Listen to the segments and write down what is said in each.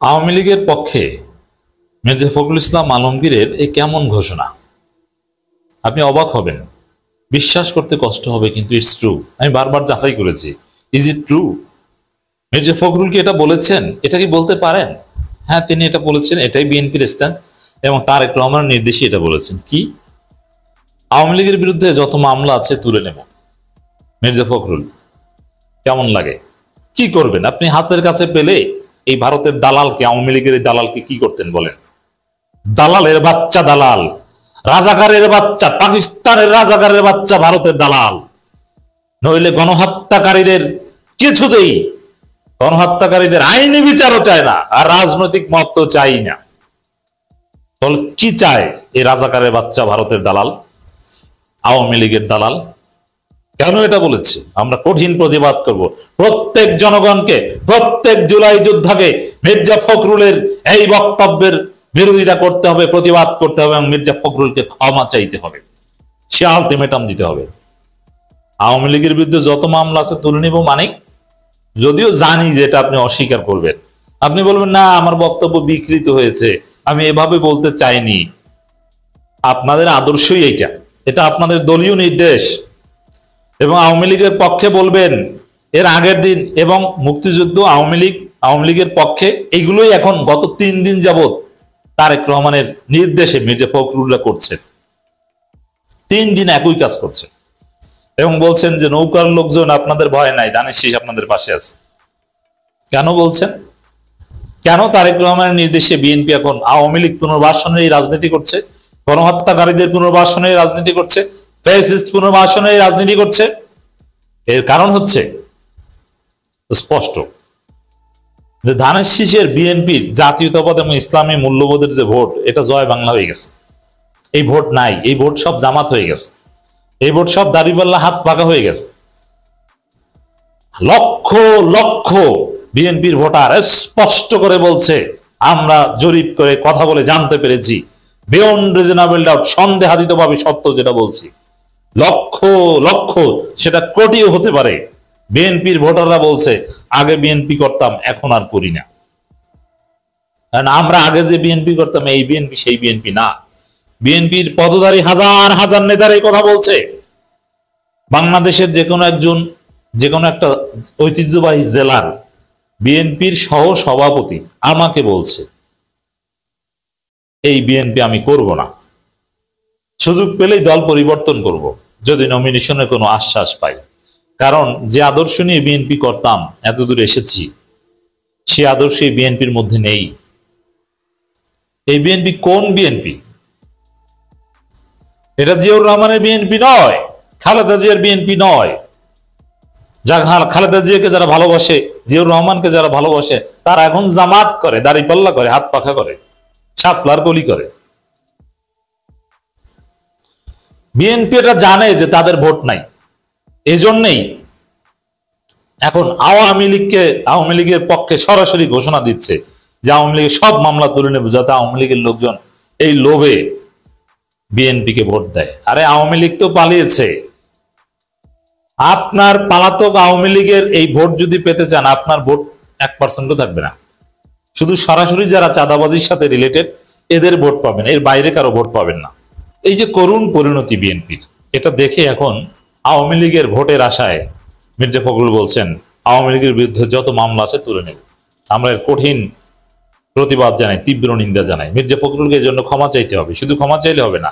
আওয়ামী লীগের পক্ষে মির্জা ফখরুল ইসলাম আলমগীরের এই কেমন ঘোষণা, আপনি অবাক হবেন, বিশ্বাস করতে কষ্ট হবে, কিন্তু ইটস ট্রু। আমি বারবার যাচাই করেছি, is it true? Mirza Fakhrul কি এটা বলেছেন? এটা কি বলতে পারেন? হ্যাঁ, তিনি এটা বলেছেন, এটাই বিএনপির স্ট্যান্স এবং তারেক রহমানের নির্দেশে এটা বলেছেন। কি? আওয়ামী লীগের বিরুদ্ধে যত মামলা আছে তুলে নেব। মির্জা ফখরুল কেমন লাগে? কি করবেন আপনি? হাতের কাছে পেলে এই ভারতের দালালকে, আওয়ামী লীগের এই দালালকে কি করতেন বলেন? দালালের বাচ্চা, দালাল, রাজাকারের বাচ্চা, পাকিস্তানের রাজাকারের বাচ্চা, ভারতের দালাল। নইলে গণহত্যাকারীদের কিছুতেই, গণহত্যাকারীদের আইনি বিচারও চায় না, আর রাজনৈতিক মত তো চাই না। তাহলে কি চায় এই রাজাকারের বাচ্চা, ভারতের দালাল, আওয়ামী লীগের দালাল? কেন এটা বলেছে? আমরা কঠিন প্রতিবাদ করব। প্রত্যেক জনগণকে, প্রত্যেক জুলাই যোদ্ধাকে মির্জা ফখরুলের এই বক্তব্যের বিরোধিতা করতে হবে, প্রতিবাদ করতে হবে এবং মির্জা ফখরুলকে ক্ষমা চাইতে হবে, সে আলটিমেটাম দিতে হবে। আওয়ামী লীগের বিরুদ্ধে যত মামলা আছে তুলে নিব, মানে যদিও জানি যে এটা আপনি অস্বীকার করবেন, আপনি বলবেন না আমার বক্তব্য বিকৃত হয়েছে, আমি এভাবে বলতে চাইনি। আপনাদের আদর্শই এইটা, এটা আপনাদের দলীয় নির্দেশ। এবং আওয়ামী লীগের পক্ষে বলবেন এর আগের দিন, এবং মুক্তিযুদ্ধ, আওয়ামী লীগের পক্ষে, এইগুলোই এখন গত 3 দিন যাবৎ তারেক রহমানের নির্দেশে মির্জা ফখরুলরা করছে। 3 দিন একই কাজ করছে এবং বলছেন যে নৌকার লোকজন আপনাদের ভয় নাই, ধানের শীষ আপনাদের পাশে আছে। কেন বলছেন? কেন তারেক রহমানের নির্দেশে বিএনপি এখন আওয়ামী লীগ পুনর্বাসনের রাজনীতি করছে, গণহত্যাকারীদের পুনর্বাসনের রাজনীতি করছে, ফ্যাসিস্ট পুনর্বাসনের রাজনীতি করছে? এর কারণ হচ্ছে স্পষ্ট, যে ধানের শীষের বিএনপির জাতীয়তাবাদ এবং ইসলামী মূল্যবোধের যে ভোট, এটা জয় বাংলা হয়ে গেছে। এই ভোট নাই, এই ভোট সব জামাত হয়ে গেছে, এই ভোট সব দাড়িপাল্লা হাত পাকা হয়ে গেছে। লক্ষ লক্ষ বিএনপির ভোটার স্পষ্ট করে বলছে, আমরা জরিপ করে কথা বলে জানতে পেরেছি, বিয়ন্ড রিজনেবল ডাউট, সন্দেহাতীতভাবে সত্য যেটা বলছি, লক্ষ লক্ষ, সেটা কোটিও হতে পারে, বিএনপির ভোটাররা বলছে আগে বিএনপি করতাম, এখন আর করি না। কারণ আমরা আগে যে বিএনপি করতাম, এই বিএনপি সেই বিএনপি না। বিএনপির পদধারী হাজার হাজার নেতারা এই কথা বলছে। বাংলাদেশের যে কোনো একটা ঐতিহ্যবাহী জেলার বিএনপির সহ সভাপতি আমাকে বলছে এই বিএনপি আমি করব না, সুযোগ পেলেই দল পরিবর্তন করব যদি নমিনেশনের কোনো আশ্বাস পাই। কারণ যে আদর্শ নিয়ে বিএনপি করতাম, এতদূর এসেছি, সে আদর্শ এই বিএনপির মধ্যে নেই। এই বিএনপি কোন বিএনপি? এটা জিয়াউর রহমানের বিএনপি নয়, খালেদা জিয়ার বিএনপি নয়। খালেদা জিয়াকে যারা ভালোবাসে, জিয়াউর রহমানকে যারা ভালোবাসে, তারা এখন জামাত করে, দাড়িপাল্লা করে, হাত পাখা করে, শাপলার কলি করে। বিএনপি এটা জানে যে তাদের ভোট নাই, এজন্যই এখন আওয়ামী লীগের পক্ষে সরাসরি ঘোষণা দিচ্ছে যে আওয়ামী লীগের সব মামলা তুলে নেব, যাতে আওয়ামী লীগের লোকজন এই লোভে বিএনপিকে ভোট দেয়। আরে আওয়ামী লীগ তো পালিয়েছে। আপনার পালাতক আওয়ামী লীগের এই ভোট যদি পেতে চান, আপনার ভোট 1% থাকবে না। শুধু সরাসরি যারা চাঁদাবাজির সাথে রিলেটেড, এদের ভোট পাবেন, এর বাইরে কারো ভোট পাবেন না। এই যে করুণ পরিণতি বিএনপির, এটা দেখে এখন আওয়ামী লীগের ভোটের আশায় মির্জা ফখরুল বলছেন আওয়ামী লীগের বিরুদ্ধে যত মামলা আছে তুলে নেব। আমরা এর কঠিন প্রতিবাদ জানাই, তীব্র নিন্দা জানাই। মির্জা ফখরুলকে এর জন্য ক্ষমা চাইতে হবে, শুধু ক্ষমা চাইলে হবে না,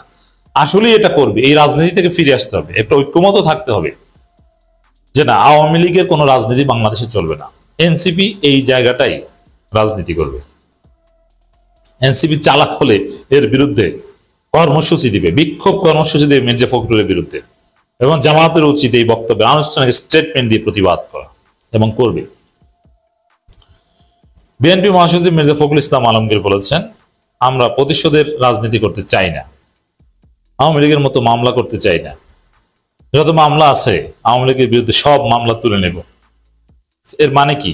আসলে এটা করবে, এই রাজনীতি থেকে ফিরে আসতে হবে, একটা ঐক্যমত থাকতে হবে যে না, আওয়ামী লীগের কোনো রাজনীতি বাংলাদেশে চলবে না। এনসিপি এই জায়গাটাই রাজনীতি করবে। এনসিপি চালাক হলে এর বিরুদ্ধে কর্মসূচি দিবে, বিক্ষোভ কর্মসূচি দেবে মির্জা ফখরুলের বিরুদ্ধে, এবং জামাতের উচিত এই বক্তব্যে আনুষ্ঠানিক স্টেটমেন্ট দিয়ে প্রতিবাদ করা, এবং করবে। বিএনপি মহাসচিব মির্জা ফখরুল ইসলাম আলমগীর বলেছেন, আমরা প্রতিশোধের রাজনীতি করতে চাই না, আওয়ামী লীগের মতো মামলা করতে চাই না। যত মামলা আছে আওয়ামী লীগের বিরুদ্ধে সব মামলা তুলে নেব। এর মানে কি?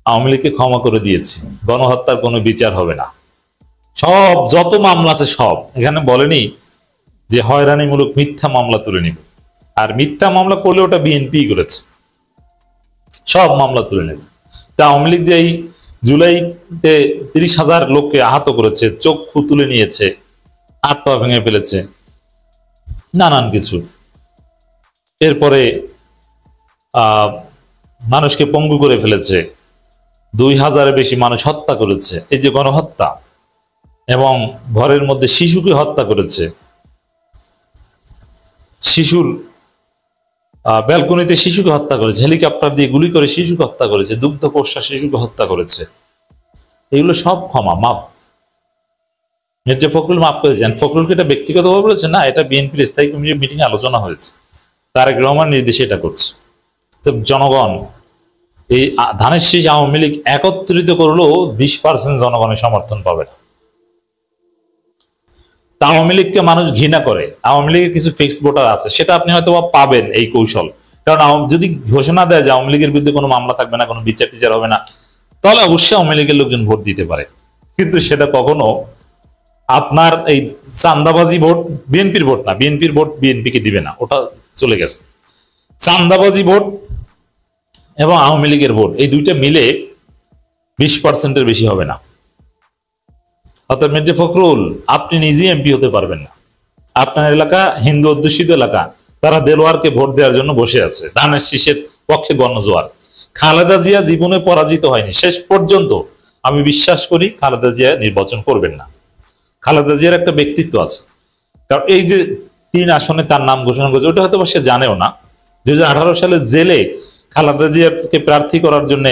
আওয়ামী লীগকে ক্ষমা করে দিয়েছি, গণহত্যার কোনো বিচার হবে না, সব যত মামলা আছে সব। এখানে বলেনি যে হয়রানিমূলক মিথ্যা মামলা তুলে নিব, আর মিথ্যা মামলা করলে ওটা বিএনপি করেছে, সব মামলা তুলে নেবে। তা আওয়ামী লীগ যে এই জুলাইতে 30,000 লোককে আহত করেছে, চক্ষু তুলে নিয়েছে, হাত পা ভেঙে ফেলেছে, নানান কিছু। এরপরে মানুষকে পঙ্গু করে ফেলেছে, 2,000-এর বেশি মানুষ হত্যা করেছে। এই যে গণহত্যা, এবং ঘরের মধ্যে শিশুকে হত্যা করেছে, শিশুর ব্যালকনিতে শিশুকে হত্যা করেছে, হেলিকপ্টার দিয়ে গুলি করে শিশুকে হত্যা করেছে, দুগ্ধ পোষ্যা শিশুকে হত্যা করেছে। এগুলো সব ক্ষমা, মাপ। মির্জা ফখরুল মাফ করেছেন। ফখরুলকে এটা ব্যক্তিগতভাবে বলেছে না, এটা বিএনপির স্থায়ী কমিটির মিটিং আলোচনা হয়েছে, তারেক রহমান নির্দেশে এটা করছে। তো জনগণ, এই ধানের শীষ আওয়ামী লীগ একত্রিত করলেও 20% জনগণের সমর্থন পাবে না। আওয়ামী লীগকে মানুষ ঘৃণা করে, আওয়ামী লীগের কিছু ফিক্সড ভোটার আছে, সেটা আপনি হয়তো পাবেন এই কৌশল। কারণ যদি ঘোষণা দেয় যে আওয়ামী লীগের বিরুদ্ধে কোনো মামলা থাকবে না, কোনো বিচার টিচার হবে না, তাহলে অবশ্যই আওয়ামী লীগের লোকজন ভোট দিতে পারে। কিন্তু সেটা কখনো আপনার এই চান্দাবাজি ভোট, বিএনপির ভোট না, বিএনপির ভোট বিএনপিকে দিবে না, ওটা চলে গেছে। চান্দাবাজি ভোট এবং আওয়ামী লীগের ভোট, এই দুইটা মিলে 20%-এর বেশি হবে না। অর্থাৎ মির্জা ফখরুল, আপনি নিজেই এমপি হতে পারবেন না। আপনার এলাকা হিন্দু অধ্যুষিত এলাকা, তারা দেলোয়ারকে ভোট দেওয়ার জন্য বসে আছে, ধানের শীষের পক্ষে গণজোয়ার। খালেদা জিয়া জীবনে পরাজিত হয়নি, শেষ পর্যন্ত আমি বিশ্বাস করি খালেদা জিয়া নির্বাচন করবেন না। খালেদা জিয়ার একটা ব্যক্তিত্ব আছে, কারণ এই যে 3 আসনে তার নাম ঘোষণা করেছে, ওটা হয়তো সে জানেও না। 2018 সালে জেলে খালেদা জিয়াকে প্রার্থী করার জন্য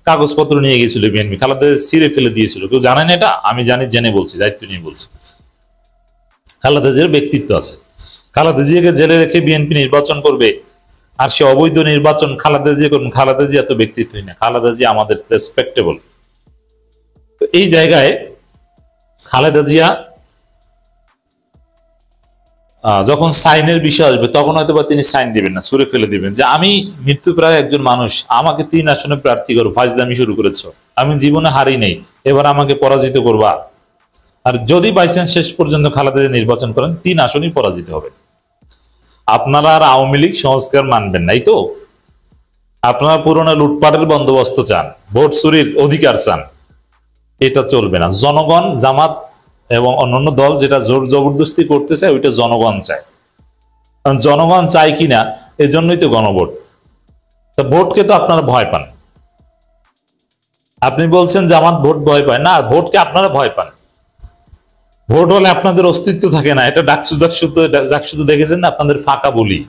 কাগজপত্র নিয়ে গেছিল বিএনপি, খালেদা জিয়া ছিঁড়ে ফেলে দিয়েছিল। কেউ জানেন এটা? আমি জানি, জেনে বলছি, দায়িত্ব নিয়ে বলছি। খালেদা জিয়ার ব্যক্তিত্ব আছে, খালেদা জিয়াকে জেলে রেখে বিএনপি নির্বাচন করবে, আর সে অবৈধ নির্বাচন খালেদা জিয়া করবেন। খালেদা জিয়া তো ব্যক্তিত্বই না, খালেদা জিয়া আমাদের রেসপেক্টেবল। এই জায়গায় খালেদা জিয়া যখন সাইনের বিষয় আসবে, তখন হয়তো বা তিনি সাইন দিবেন না, ছুড়ে ফেলে দিবেন যে আমি মৃত্যুপ্রায় একজন মানুষ, আমাকে 3 আসনে প্রার্থী করো, ফাজলামি শুরু করেছ, আমি জীবনে হারি নেই, এবার আমাকে পরাজিত করবা। আর যদি বাইচান্স শেষ পর্যন্ত খালেদা জিয়া নির্বাচন করেন, 3 আসনই পরাজিত হবে। আপনারা আর আওয়ামী লীগ সংস্কার মানবেন নাই তো? আপনারা পুরনো লুটপাটের বন্দোবস্ত চান, ভোট চুরির অধিকার চান, এটা চলবে না। জনগণ, জামাত এবং অন্যান্য দল যেটা জোর জবরদস্তি করতে চায়, ওইটা জনগণ চায়। কারণ জনগণ চায় কিনা, এই জন্যই তো গণভোট। তো ভোটকে তো আপনারা ভয় পান। আপনি বলছেন জামাত ভোট ভয় পায় না, ভোটকে আপনারা ভয় পান। ভোট হলে আপনাদের অস্তিত্ব থাকে না, এটা ডাকসুদ দেখেছেন না, আপনাদের ফাঁকা বলি।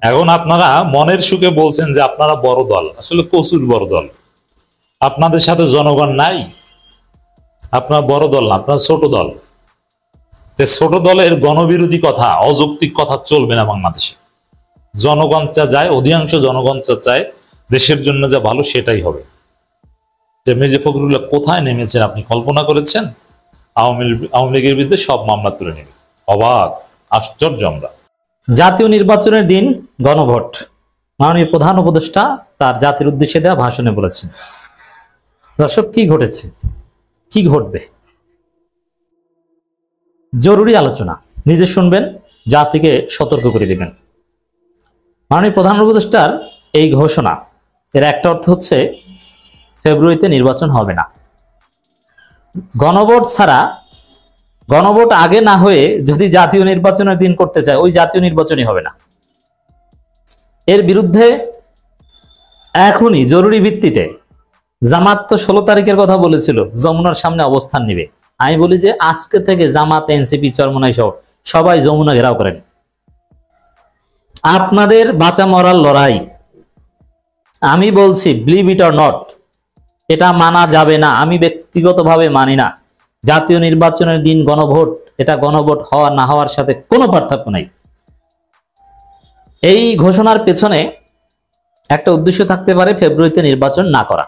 এখন আপনারা মনের সুখে বলছেন যে আপনারা বড় দল, আসলে প্রচুর বড় দল। আপনাদের সাথে জনগণ নাই, আপনার বড় দল না, আপনার ছোট দল। ছোট দলের গণবিরোধী কথা, অযৌক্তিক কথা চলবে না বাংলাদেশে। জনগণ যা চায়, অধিকাংশ জনগণ যা চায়, দেশের জন্য যা ভালো সেটাই হবে। যে মির্জা ফখরুল্লাহ কোথায় নেমেছেন আপনি কল্পনা করেছেন? আওয়ামী লীগের বিরুদ্ধে সব মামলা তুলে নেবে। অবাক, আশ্চর্য আমরা। জাতীয় নির্বাচনের দিন গণভোট, মাননীয় প্রধান উপদেষ্টা তার জাতির উদ্দেশ্যে দেওয়া ভাষণে বলেছেন। দর্শক, কি ঘটেছে, কি ঘটবে? জরুরি আলোচনা, নিজে শুনবেন, জাতিকে সতর্ক করে দিবেন। মাননীয় প্রধান উপদেষ্টার এই ঘোষণা, এর একটা অর্থ হচ্ছে ফেব্রুয়ারিতে নির্বাচন হবে না। গণভোট ছাড়া, গণভোট আগে না হয়ে যদি জাতীয় নির্বাচনের দিন করতে চায়, ওই জাতীয় নির্বাচনই হবে না। এর বিরুদ্ধে এখনই জরুরি ভিত্তিতে, জামাত তো 16 তারিখের কথা বলেছিল যমুনার সামনে অবস্থান নিবে। আমি বলি যে আজকে থেকে জামাত, এনসিপি, চরমোনাই সহ সবাই যমুনা ঘেরাও করেন। আপনাদের বাঁচা মরার লড়াই। আমি বলছি, বিলিভ ইট অর নট, এটা মানা যাবে না। আমি ব্যক্তিগতভাবে মানি না। জাতীয় নির্বাচনের দিন গণভোট, এটা গণভোট হওয়া না হওয়ার সাথে কোনো পার্থক্য নাই। এই ঘোষণার পেছনে একটা উদ্দেশ্য থাকতে পারে, ফেব্রুয়ারিতে নির্বাচন না করা।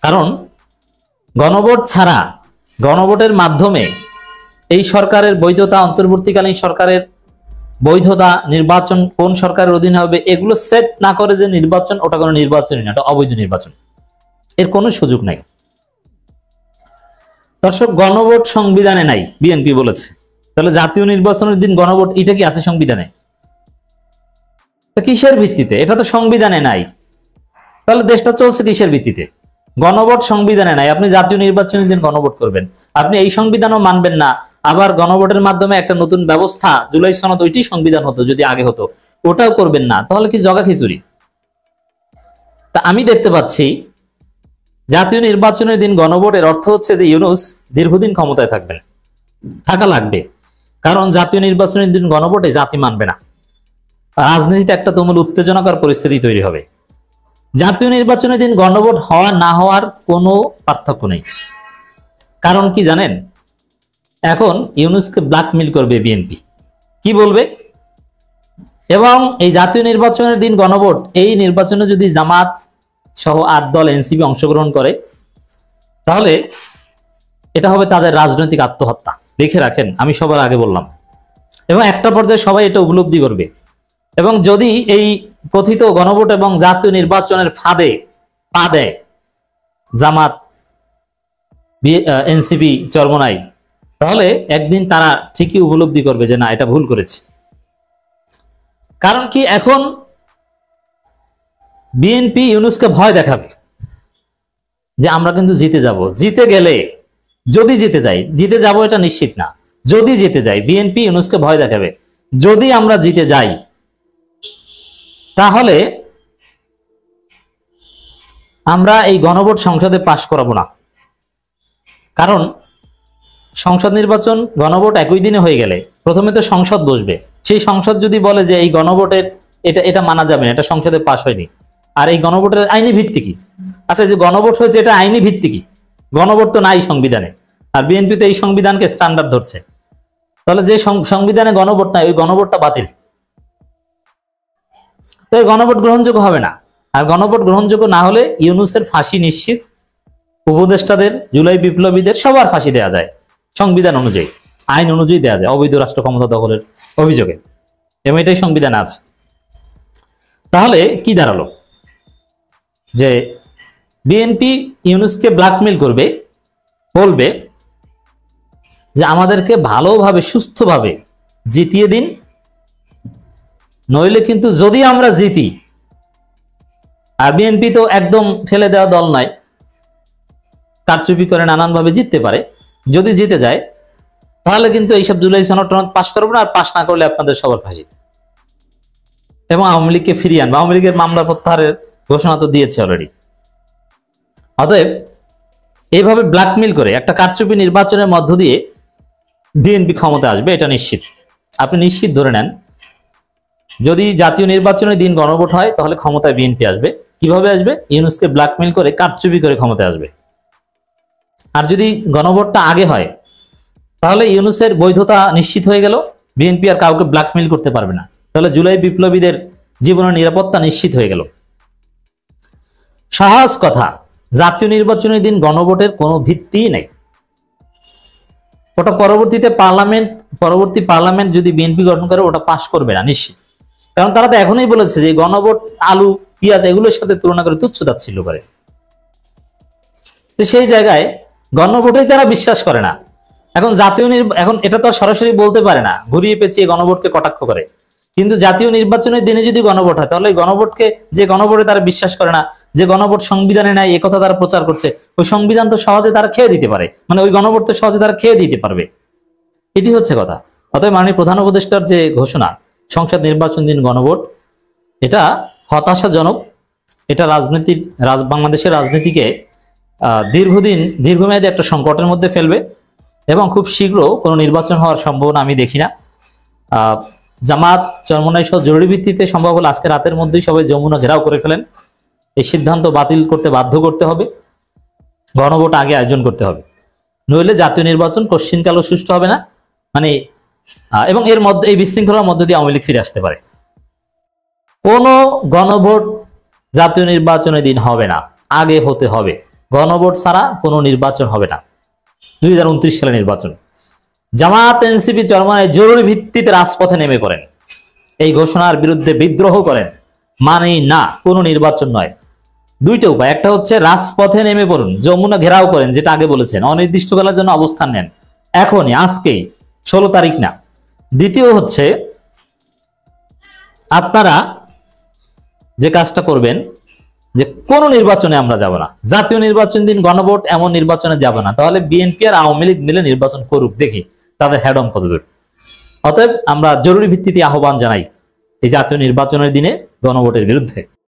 কারণ গণভোট ছাড়া, গণভোটের মাধ্যমে এই সরকারের বৈধতা, অন্তর্বর্তীকালীন সরকারের বৈধতা, নির্বাচন কোন সরকারের অধীনে হবে, এগুলো সেট না করে যে নির্বাচন, ওটা কোনো নির্বাচনই না, এটা অবৈধ নির্বাচন, এর কোনো সুযোগ নাই। দর্শক, গণভোট সংবিধানে নাই, বিএনপি বলেছে। তাহলে জাতীয় নির্বাচনের দিন গণভোট, এটা কি আছে সংবিধানে? তো কিসের ভিত্তিতে? এটা তো সংবিধানে নাই। তাহলে দেশটা চলছে কিসের ভিত্তিতে? গণভোট সংবিধানে নাই, আপনি জাতীয় নির্বাচনের দিন গণভোট করবেন, আপনি এই সংবিধানও মানবেন না, আবার গণভোটের মাধ্যমে একটা নতুন ব্যবস্থা জুলাই সনদ, ওইটি সংবিধান হতো যদি আগে হতো, ওটাও করবেন না, তাহলে কি জগা খিচুড়ি? তা আমি দেখতে পাচ্ছি জাতীয় নির্বাচনের দিন গণভোটের অর্থ হচ্ছে যে ইউনূস দীর্ঘদিন ক্ষমতায় থাকবেন, থাকা লাগবে, কারণ জাতীয় নির্বাচনের দিন গণভোটে জাতি মানবে না, রাজনীতিতে একটা তুমুল উত্তেজনাকর পরিস্থিতি তৈরি হবে। জাতীয় নির্বাচনের দিন গণভোট হওয়া না হওয়ার কোনো পার্থক্য নেই। কারণ কি জানেন? এখন ইউনূসকে ব্ল্যাকমেইল করবে বিএনপি, কি বলবে? এবং এই জাতীয় নির্বাচনের দিন গণভোট, এই নির্বাচনে যদি জামাত সহ 8 দল এনসিপি অংশগ্রহণ করে, তাহলে এটা হবে তাদের রাজনৈতিক আত্মহত্যা। লিখে রাখেন, আমি সবার আগে বললাম। এবং একটা পর্যায়ে সবাই এটা উপলব্ধি করবে। এবং যদি এই কথিত গণভোট এবং জাতীয় নির্বাচনের ফাঁদে পা দেয় জামাত, এনসিপি, চরমোনাই, তাহলে একদিন তারা ঠিকই উপলব্ধি করবে যে না, এটা ভুল করেছে। কারণ কি, এখন বিএনপি ইউনূসকে ভয় দেখাবে যে আমরা কিন্তু জিতে যাব। জিতে গেলে, যদি জিতে যাই, জিতে যাব এটা নিশ্চিত না, যদি জিতে যাই বিএনপি ইউনূসকে ভয় দেখাবে, যদি আমরা জিতে যাই তাহলে আমরা এই গণভোট সংসদে পাশ করাবো না। কারণ সংসদ নির্বাচন গণভোট একই দিনে হয়ে গেলে প্রথমে তো সংসদ বসবে, সেই সংসদ যদি বলে যে এই গণভোটের এটা মানা যাবে না, এটা সংসদে পাশ হয়নি, আর এই গণভোটের আইনি ভিত্তি কি? আচ্ছা, যে গণভোট হয়েছে এটা আইনি ভিত্তি কি? গণভোট তো নাই সংবিধানে, আর বিএনপি তো এই সংবিধানকে স্ট্যান্ডার্ড ধরছে, তাহলে যে সংবিধানে গণভোট নাই, ওই গণভোটটা বাতিল, তো এই গণভোট গ্রহণযোগ্য হবে না। আর গণভোট গ্রহণযোগ্য না হলে ইউনূসের ফাঁসি নিশ্চিত, উপদেষ্টাদের, জুলাই বিপ্লবীদের সবার ফাঁসি দেওয়া যায় সংবিধান অনুযায়ী, আইন অনুযায়ী দেওয়া যায় অবৈধ রাষ্ট্র ক্ষমতা দখলের অভিযোগে, এবং এটাই সংবিধানে আছে। তাহলে কি দাঁড়ালো? যে বিএনপি ইউনূসকে ব্ল্যাকমেইল করবে, বলবে যে আমাদেরকে ভালোভাবে সুস্থভাবে জিতিয়ে দিন, নইলে কিন্তু যদি আমরা জিতি, আর বিএনপি তো একদম ফেলে দেওয়া দল নয়, কারচুপি করে নানানভাবে জিততে পারে, যদি জিতে যায় তাহলে কিন্তু এইসব জুলাই সনদ টনদ পাশ করবো না, আর পাশ না করলে আপনাদের সবার ফাঁসি, এবং আওয়ামী লীগকে ফিরিয়ে আনবে। আওয়ামী লীগের মামলা প্রত্যাহারের ঘোষণা তো দিয়েছে অলরেডি। অতএব এইভাবে ব্ল্যাকমেইল করে একটা কারচুপি নির্বাচনের মধ্য দিয়ে বিএনপি ক্ষমতা আসবে, এটা নিশ্চিত। আপনি নিশ্চিত ধরে নেন, যদি জাতীয় নির্বাচনের দিন গণভোট হয় তাহলে ক্ষমতায় বিএনপি আসবে। কিভাবে আসবে? ইউনূসকে ব্ল্যাকমেইল করে, কারচুপি করে ক্ষমতায় আসবে। আর যদি গণভোটটা আগে হয় তাহলে ইউনূসের বৈধতা নিশ্চিত হয়ে গেল, বিএনপি আর কাউকে ব্ল্যাকমেইল করতে পারবে না, তাহলে জুলাই বিপ্লবীদের জীবনের নিরাপত্তা নিশ্চিত হয়ে গেল। সহজ কথা, জাতীয় নির্বাচনের দিন গণভোটের কোনো ভিত্তি নেই। ওটা পরবর্তী পার্লামেন্ট যদি বিএনপি গঠন করে, ওটা পাশ করবে না নিশ্চিত। কারণ তারা তো এখনই বলেছে যে গণভোট আলু পেঁয়াজ এগুলোর সাথে তুলনা করে তুচ্ছ তাচ্ছিল্য করে। তো সেই জায়গায় গণভোটেই তারা বিশ্বাস করে না। এখন এখন এটা তো সরাসরি বলতে পারে না, ঘুরিয়ে পেঁচিয়ে গণভোটকে কটাক্ষ করে। কিন্তু জাতীয় নির্বাচনের দিনে যদি গণভোট হয়, তাহলে গণভোটকে, যে গণভোটে তারা বিশ্বাস করে না, যে গণভোট সংবিধানে নাই এ কথা তারা প্রচার করছে, ওই সংবিধান তো সহজে তারা খেয়ে দিতে পারে, মানে ওই গণভোট তো সহজে তারা খেয়ে দিতে পারবে। এটি হচ্ছে কথা। অতএব মাননীয় প্রধান উপদেষ্টার যে ঘোষণা, সংসদ নির্বাচন দিন গণভোট, এটা হতাশাজনক। এটা বাংলাদেশের রাজনীতিকে দীর্ঘমেয়াদী একটা সংকটের মধ্যে ফেলবে, এবং খুব শীঘ্র কোনো নির্বাচন হওয়ার সম্ভাবনা আমি দেখি না। জামাত, চরমোনাই সহ জরুরি ভিত্তিতে সম্ভব হলে আজকে রাতের মধ্যেই সবাই যমুনা ঘেরাও করে ফেলেন। এই সিদ্ধান্ত বাতিল করতে বাধ্য করতে হবে, গণভোট আগে আয়োজন করতে হবে, নইলে জাতীয় নির্বাচন কোশ্চিনকালও সুষ্ঠু হবে না। মানে এবং এর মধ্যে, এই বিশৃঙ্খলার মধ্যে দিয়ে আওয়ামী লীগ ফিরে আসতে পারে। কোনো গণভোট জাতীয় নির্বাচনের দিন হবে না, আগে হতে হবে। গণভোট ছাড়া কোনো নির্বাচন হবে না। 2029 সালে নির্বাচন। জামাত, এনসিপি, চরমোনাই জরুরি ভিত্তিতে রাজপথে নেমে পড়েন, এই ঘোষণার বিরুদ্ধে বিদ্রোহ করেন, মানে না, কোনো নির্বাচন নয়। দুইটা উপায়, একটা হচ্ছে রাজপথে নেমে পড়ুন, যমুনা ঘেরাও করেন, যেটা আগে বলেছেন, অনির্দিষ্টকালের জন্য অবস্থান নেন, এখনই, আজকেই, 16 তারিখ না। দ্বিতীয় হচ্ছে আপনারা যে কাজটা করবেন, যে কোন নির্বাচনে আমরা যাব না, জাতীয় নির্বাচন দিন গণভোট, এমন নির্বাচনে যাব না। তাহলে বিএনপি আর আওয়ামী লীগ মিলে নির্বাচন করুক, দেখি তাদের হেডম কতদূর। অতএব আমরা জরুরি ভিত্তিতে আহ্বান জানাই এই জাতীয় নির্বাচনের দিনে গণভোটের বিরুদ্ধে।